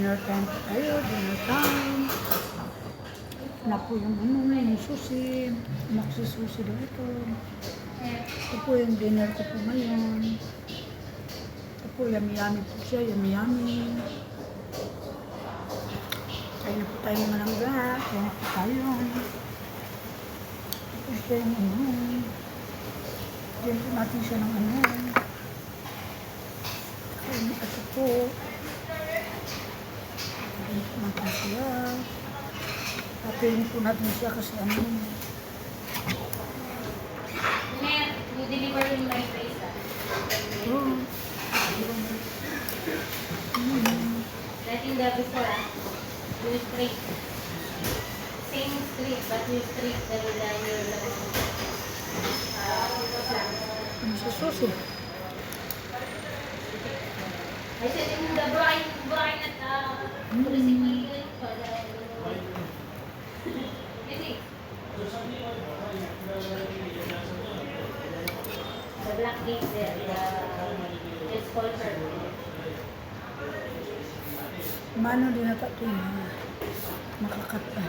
dinner time po tayo, dinner time. Na po yung yung sushi, magsisushi dito. Ito po yung dinner ko po ngayon. Ito po, yummy-yummy po siya, yummy-yummy. Kaya na po tayo ng malangga, kaya na po tayo. Ito siya yung Diyan po natin siya ng ito po. Diyan po natin siya. Tapirin po natin siya kasi You deliver in my place. That in the before, you straight. Same street, but you straight the your Ano sa sushi? I said in the brine at municipal the black gate there, it's called her. Mano din na ito yung makakat pa.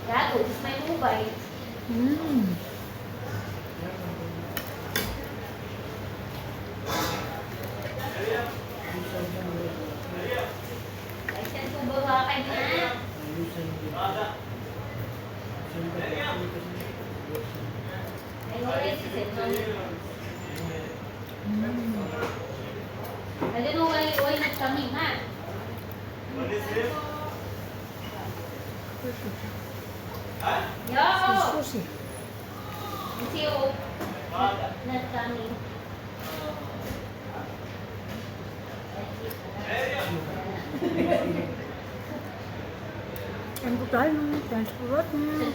Gago, this is my mobile. I said ko bawa ka na. I already said no. I don't know why not coming, ha? Yo! Sa sushi. It's you. Not coming. Ano po tayo? Thanks for watching.